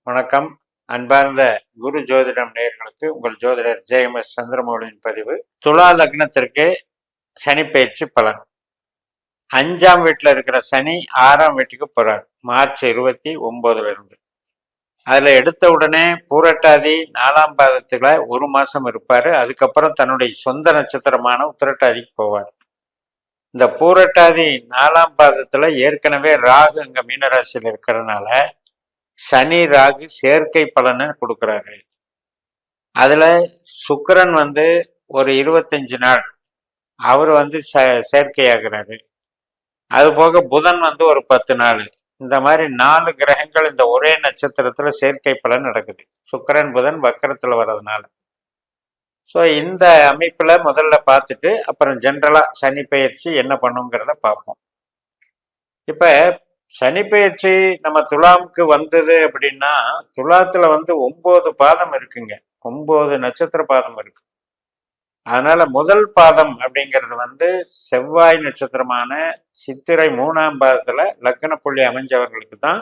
வணக்கம். அன்பார்ந்த குரு ஜோதிடம் நேயர்களுக்கு உங்கள் ஜோதிடர் ஜெயமஸ் சந்திரமௌலியின் பதிவு. துலா லக்னத்திற்கு சனி பயிற்சி பலன். 5ஆம் வீட்டில் இருக்கிற சனி 6ஆம் வீட்டுக்கு போறார் மார்ச் 29 இருந்து. அதுல எடுத்த உடனே பூரட்டாதி 4ஆம் பாதத்துல ஒரு மாசம் இருப்பாரு. அதுக்கப்புறம் தன்னுடைய சொந்த நட்சத்திரமான உத்திரட்டாதிக்கு போவார். இந்த பூரட்டாதி 4ஆம் பாதத்துல ஏற்கனவே ராகு அங்க மீனராசியில் இருக்கிறதுனால சனி ராகு சேர்க்கை பலனை கொடுக்குறாரு. அதுல சுக்கிரன் ஒரு 25 நாள் அவர் சேர்க்கையாகிறாரு. அது போக புதன் ஒரு 10 நாள். இந்த மாதிரி 4 கிரகங்கள் இந்த ஒரே நட்சத்திரத்துல சேர்க்கை பலன் நடக்குது. சுக்கிரன் புதன் வக்கரத்துல வர்றதுனால. ஸோ இந்த அமைப்புல முதல்ல பார்த்துட்டு அப்புறம் ஜென்ரலா சனி பயிற்சி என்ன பண்ணுங்கிறத பார்ப்போம். இப்ப சனி பயிற்சி நம்ம துலாமுக்கு வந்தது அப்படின்னா, துலாத்துல 9 பாதம் இருக்குங்க. 9 நட்சத்திர பாதம் இருக்கு. அதனால முதல் பாதம் அப்படிங்கிறது செவ்வாய் நட்சத்திரமான சித்திரை 3ஆம் பாதத்துல லக்ன புள்ளி அமைஞ்சவர்களுக்கு தான்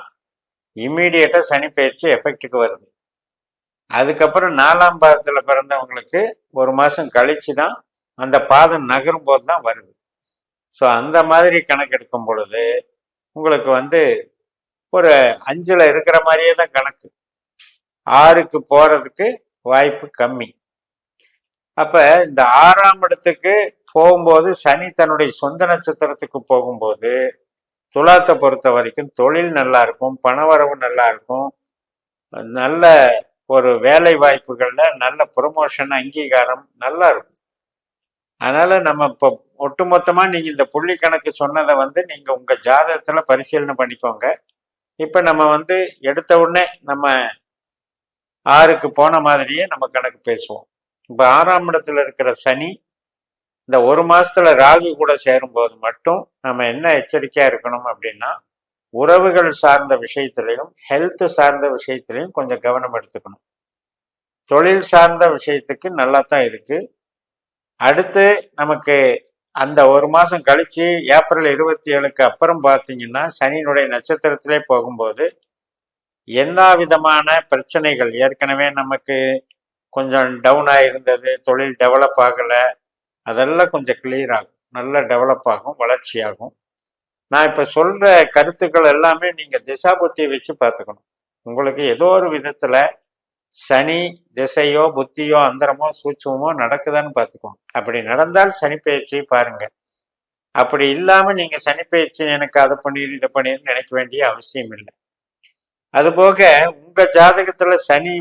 இம்மீடியட்டா சனி பயிற்சி எஃபெக்டுக்கு வருது. அதுக்கப்புறம் 4ஆம் பாதத்துல பிறந்தவங்களுக்கு ஒரு மாசம் கழிச்சு தான் அந்த பாதம் நகரும் போது தான் வருது. ஸோ அந்த மாதிரி கணக்கெடுக்கும் பொழுது உங்களுக்கு ஒரு 5ல் இருக்கிற மாதிரியே தான் கணக்கு. 6க்கு போறதுக்கு வாய்ப்பு கம்மி. அப்ப இந்த 6ஆம் இடத்துக்கு போகும்போது சனி தன்னுடைய சொந்த நட்சத்திரத்துக்கு போகும்போது துலாத்தை பொறுத்த வரைக்கும் தொழில் நல்லா இருக்கும், பணவரவு நல்லா இருக்கும், நல்ல ஒரு வேலை வாய்ப்புகள்ல நல்ல ப்ரொமோஷன் அங்கீகாரம் நல்லா இருக்கும். அதனால நம்ம இப்போ ஒட்டுமொத்தமா நீங்க இந்த புள்ளி கணக்கு சொன்னதை நீங்க உங்க ஜாதகத்துல பரிசீலனை பண்ணிக்கோங்க. இப்ப நம்ம எடுத்த உடனே நம்ம 6க்கு போன மாதிரியே நம்ம கணக்கு பேசுவோம். இப்ப 6ஆம் இடத்துல இருக்கிற சனி இந்த ஒரு மாசத்துல ராகு கூட சேரும்போது மட்டும் நம்ம என்ன எச்சரிக்கையா இருக்கணும் அப்படின்னா, உறவுகள் சார்ந்த விஷயத்திலையும் ஹெல்த் சார்ந்த விஷயத்திலையும் கொஞ்சம் கவனம் எடுத்துக்கணும். தொழில் சார்ந்த விஷயத்துக்கு நல்லா தான் இருக்கு. அடுத்து நமக்கு அந்த ஒரு மாசம் கழிச்சு ஏப்ரல் 27க்கு அப்புறம் பார்த்தீங்கன்னா சனியினுடைய நட்சத்திரத்திலே போகும்போது எல்லா விதமான பிரச்சனைகள் ஏற்கனவே நமக்கு கொஞ்சம் டவுன் ஆகிருந்தது, தொழில் டெவலப் ஆகலை, அதெல்லாம் கொஞ்சம் கிளியர் ஆகும், நல்லா டெவலப் ஆகும், வளர்ச்சியாகும். நான் இப்போ சொல்ற கருத்துக்கள் எல்லாமே நீங்க திசாபுத்தியை வச்சு பார்த்துக்கணும். உங்களுக்கு ஏதோ ஒரு விதத்துல சனி திசையோ புத்தியோ அந்தரமோ சூட்சமோ நடக்குதான்னு பார்த்துக்கோங்க. அப்படி நடந்தால் சனி பயிற்சியை பாருங்க. அப்படி இல்லாம நீங்க சனி பயிற்சி எனக்கு அதை பண்ணிடு இதை பண்ணிடு நினைக்க வேண்டிய அவசியம் இல்லை. அதுபோக உங்க ஜாதகத்துல சனி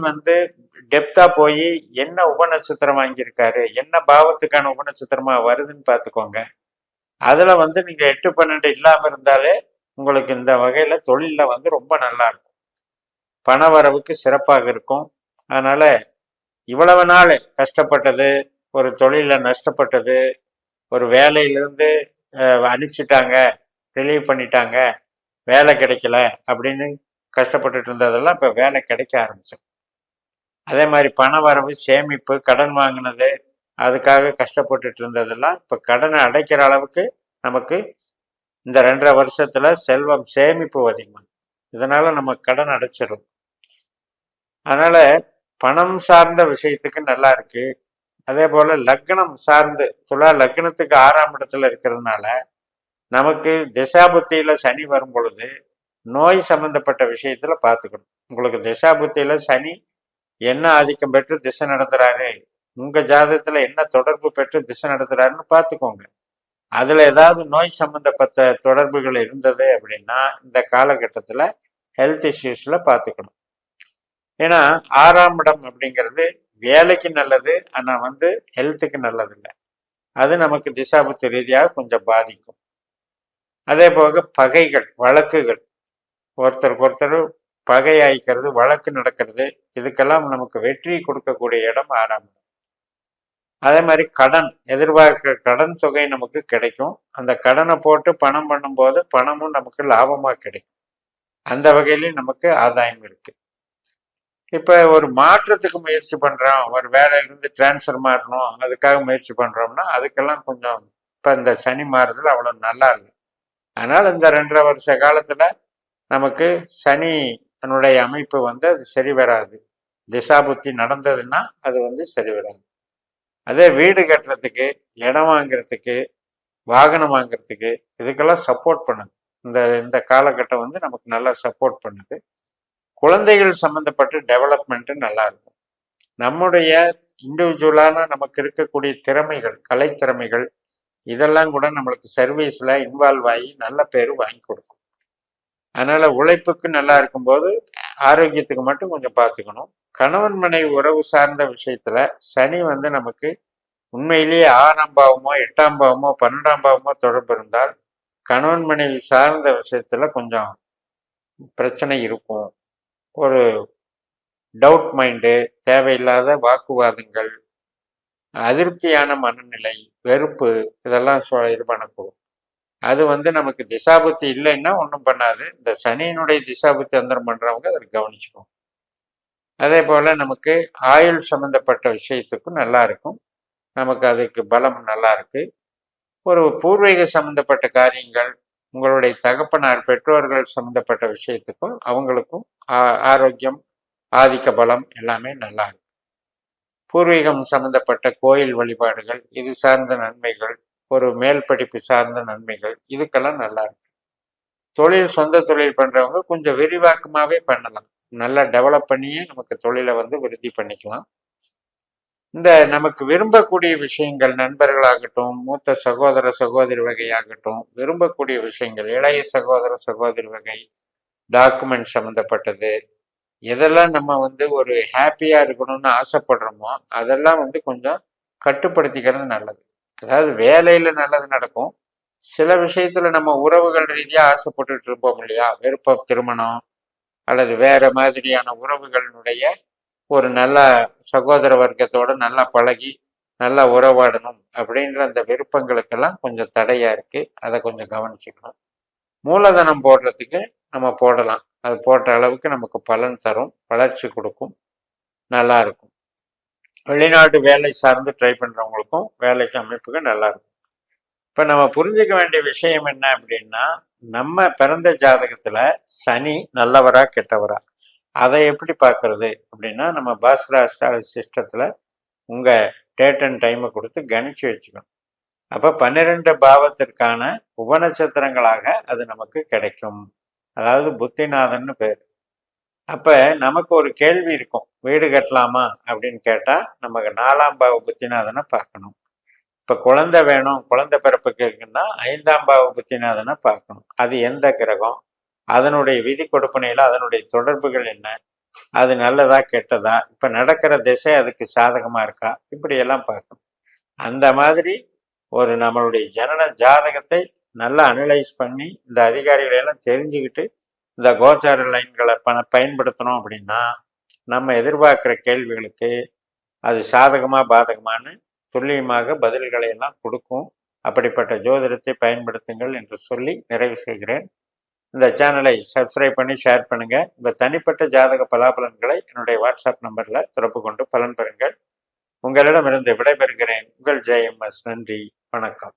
டெப்தா போய் என்ன உபநட்சத்திரம் வாங்கியிருக்காரு, என்ன பாவத்துக்கான உபநட்சத்திரமா வருதுன்னு பார்த்துக்கோங்க. அதுல நீங்க 8, 12 இல்லாம இருந்தாலே உங்களுக்கு இந்த வகையில தொழில ரொம்ப நல்லா இருக்கும், பண வரவுக்கு சிறப்பாக இருக்கும். அதனால இவ்வளவு நாள் கஷ்டப்பட்டது, ஒரு தொழில நஷ்டப்பட்டது, ஒரு வேலையிலிருந்து அனுப்பிச்சிட்டாங்க, ரிலீவ் பண்ணிட்டாங்க, வேலை கிடைக்கல அப்படின்னு கஷ்டப்பட்டுட்டு இருந்ததெல்லாம் இப்ப வேலை கிடைக்க ஆரம்பிச்சு. அதே மாதிரி பண வரவு, சேமிப்பு, கடன் வாங்கினது, அதுக்காக கஷ்டப்பட்டுட்டு இருந்ததெல்லாம் இப்ப கடனை அடைக்கிற அளவுக்கு நமக்கு இந்த 2.5 வருஷத்துல செல்வம் சேமிப்பு அதிகமாக, இதனால நம்ம கடன் அடைச்சிடும். அதனால பணம் சார்ந்த விஷயத்துக்கு நல்லா இருக்கு. அதே போல லக்னம் சார்ந்து துலா லக்னத்துக்கு 6ஆம் இடத்துல இருக்கிறதுனால நமக்கு திசாபுத்தியில சனி வரும் பொழுது நோய் சம்பந்தப்பட்ட விஷயத்துல பார்த்துக்கணும். உங்களுக்கு திசாபுத்தியில சனி என்ன ஆதிக்கம் பெற்று திசை நடத்துறாரு, உங்க ஜாதகத்துல என்ன தொடர்பு பெற்று திசை நடத்துறாருன்னு பார்த்துக்கோங்க. அதுல ஏதாவது நோய் சம்பந்தப்பட்ட தொடர்புகள் இருந்தது அப்படின்னா இந்த காலகட்டத்துல ஹெல்த் இஷ்யூஸ்ல பார்த்துக்கணும். ஏன்னா 6ஆம் இடம் அப்படிங்கிறது வேலைக்கு நல்லது, ஆனா ஹெல்த்துக்கு நல்லது இல்லை. அது நமக்கு திசாபுத்தி ரீதியாக கொஞ்சம் பாதிக்கும். அதே போக பகைகள், வழக்குகள், ஒருத்தருக்கு ஒருத்தர் பகை ஆயிக்கிறது, வழக்கு நடக்கிறது, இதுக்கெல்லாம் நமக்கு வெற்றி கொடுக்கக்கூடிய இடம் 6ஆம் இடம். அதே மாதிரி கடன், எதிர்பார்க்கிற கடன் தொகை நமக்கு கிடைக்கும். அந்த கடனை போட்டு பணம் பண்ணும்போது பணமும் நமக்கு லாபமா கிடைக்கும். அந்த வகையிலையும் நமக்கு ஆதாயம் இருக்கு. இப்ப ஒரு மாற்றத்துக்கு முயற்சி பண்றோம், ஒரு வேலையிலிருந்து டிரான்ஸ்ஃபர் மாறணும், அதுக்காக முயற்சி பண்றோம்னா அதுக்கெல்லாம் கொஞ்சம் இப்ப இந்த சனி மாறுதல் அவ்வளவு நல்லா இல்லை. அதனால இந்த 2.5 வருஷ காலத்துல நமக்கு சனி அதனுடைய அமைப்பு வந்து அது சரி வராது. திசாபுத்தி நடந்ததுன்னா அது வந்து சரி வராது. அதே வீடு கட்டுறதுக்கு, இடம் வாங்குறதுக்கு, வாகனம் வாங்குறதுக்கு இதுக்கெல்லாம் சப்போர்ட் பண்ணுது. இந்த இந்த காலகட்டம் வந்து நமக்கு நல்லா சப்போர்ட் பண்ணுது. குழந்தைகள் சம்மந்தப்பட்ட டெவலப்மெண்ட்டு நல்லா இருக்கும். நம்முடைய இண்டிவிஜுவலான நமக்கு இருக்கக்கூடிய திறமைகள், கலைத்திறமைகள் இதெல்லாம் கூட நம்மளுக்கு சர்வீஸில் இன்வால்வ் ஆகி நல்ல பேர் வாங்கி கொடுக்கும். அதனால உழைப்புக்கு நல்லா இருக்கும்போது ஆரோக்கியத்துக்கு மட்டும் கொஞ்சம் பார்த்துக்கணும். கணவன் மனைவி உறவு சார்ந்த விஷயத்துல சனி வந்து நமக்கு உண்மையிலேயே 6ஆம் பாவமோ 8ஆம் பாவமோ 12ஆம் பாவமோ தொடர்பு இருந்தால் கணவன் மனைவி சார்ந்த விஷயத்துல கொஞ்சம் பிரச்சனை இருக்கும். ஒரு டவுட் மைண்டு, தேவையில்லாத வாக்குவாதங்கள், அதிருப்தியான மனநிலை, வெறுப்பு இதெல்லாம் இது பண்ணக்கூடும். அது வந்து நமக்கு திசாபுத்தி இல்லைன்னா ஒன்றும் பண்ணாது. இந்த சனியினுடைய திசாபுத்தி அந்தரம் பண்றவங்க அதை கவனிச்சுக்கணும். அதே போல நமக்கு ஆயுள் சம்பந்தப்பட்ட விஷயத்துக்கும் நல்லா இருக்கும். நமக்கு அதுக்கு பலம் நல்லா இருக்கு. ஒரு பூர்வீக சம்பந்தப்பட்ட காரியங்கள், உங்களுடைய தகப்பனார் பெற்றோர்கள் சம்பந்தப்பட்ட விஷயத்துக்கும் அவங்களுக்கும் ஆரோக்கியம், ஆதிக்க பலம் எல்லாமே நல்லா இருக்கு. பூர்வீகம் சம்பந்தப்பட்ட கோயில் வழிபாடுகள், இது சார்ந்த நன்மைகள், ஒரு மேல் படிப்பு சார்ந்த நன்மைகள் இதுக்கெல்லாம் நல்லா இருக்கு. தொழில், சொந்த தொழில் பண்றவங்க கொஞ்சம் விரிவாக்கமாவே பண்ணலாம். நல்லா டெவலப் பண்ணியே நமக்கு தொழிலை வந்து விருத்தி பண்ணிக்கலாம். இந்த நமக்கு விரும்பக்கூடிய விஷயங்கள், நண்பர்களாகட்டும், மூத்த சகோதர சகோதரி வகையாகட்டும், விரும்பக்கூடிய விஷயங்கள், இளைய சகோதர சகோதரி வகை, டாக்குமெண்ட் சம்மந்தப்பட்டது, எதெல்லாம் நம்ம வந்து ஒரு ஹாப்பியா இருக்கணும்னு ஆசைப்படுறோமோ அதெல்லாம் வந்து கொஞ்சம் கட்டுப்படுத்திக்கிறது நல்லது. அதாவது வேலையில நல்லது நடக்கும். சில விஷயத்துல நம்ம உறவுகள் ரீதியா ஆசைப்பட்டுட்டு இருப்போம் இல்லையா, விருப்ப திருமணம் அல்லது வேற மாதிரியான உறவுகளினுடைய ஒரு நல்ல சகோதர வர்க்கத்தோட நல்லா பழகி நல்லா உறவாடணும் அப்படின்ற அந்த விருப்பங்களுக்கெல்லாம் கொஞ்சம் தடையா இருக்கு. அதை கொஞ்சம் கவனிச்சுக்கணும். மூலதனம் போடுறதுக்கு நம்ம போடலாம். அது போட்ட அளவுக்கு நமக்கு பலன் தரும், வளர்ச்சி கொடுக்கும், நல்லா இருக்கும். வெளிநாட்டு வேலை சார்ந்து ட்ரை பண்றவங்களுக்கும் வேலைக்கு அமைப்புகள் நல்லா இருக்கும். இப்ப நம்ம புரிஞ்சுக்க வேண்டிய விஷயம் என்ன அப்படின்னா, நம்ம பிறந்த ஜாதகத்துல சனி நல்லவரா கெட்டவரா அதை எப்படி பார்க்கறது அப்படின்னா, நம்ம பாஸ்கர் அஸ்ட்ராலஜி சிஸ்டத்தில் உங்கள் டேட் அண்ட் டைமை கொடுத்து கணிச்சு வச்சுக்கணும். அப்போ 12 பாவத்திற்கான உபநட்சத்திரங்களாக அது நமக்கு கிடைக்கும். அதாவது புத்திநாதன்னு பேர். அப்போ நமக்கு ஒரு கேள்வி இருக்கும், வீடு கட்டலாமா அப்படின்னு கேட்டால் நமக்கு 4ஆம் பாவ புத்திநாதனை பார்க்கணும். இப்போ குழந்தை வேணும், குழந்தை பிறப்புக்கு இருக்குன்னா 5ஆம் பாவ புத்திநாதனை பார்க்கணும். அது எந்த கிரகம், அதனுடைய விதி கொடுப்பனையில் அதனுடைய தொடர்புகள் என்ன, அது நல்லதா கெட்டதா, இப்ப நடக்கிற திசை அதுக்கு சாதகமா இருக்கா, இப்படி எல்லாம் பார்க்கணும். அந்த மாதிரி ஒரு நம்மளுடைய ஜனன ஜாதகத்தை நல்லா அனலைஸ் பண்ணி இந்த அதிகாரிகளை எல்லாம் தெரிஞ்சுக்கிட்டு இந்த கோச்சார லைன்களை பயன்படுத்தணும் அப்படின்னா நம்ம எதிர்பார்க்கிற கேள்விகளுக்கு அது சாதகமா பாதகமானு துல்லியமாக பதில்களை எல்லாம் கொடுக்கும். அப்படிப்பட்ட ஜோதிடத்தை பயன்படுத்துங்கள் என்று சொல்லி நிறைவு செய்கிறேன். இந்த சேனலை சப்ஸ்கிரைப் பண்ணி ஷேர் பண்ணுங்க. உங்கள் தனிப்பட்ட ஜாதக பலாபலன்களை என்னுடைய வாட்ஸ்அப் நம்பரில் தொடர்பு கொண்டு பலன் பெறுங்கள். உங்களிடமிருந்து விடைபெறுகிறேன். உங்கள் JMS. நன்றி, வணக்கம்.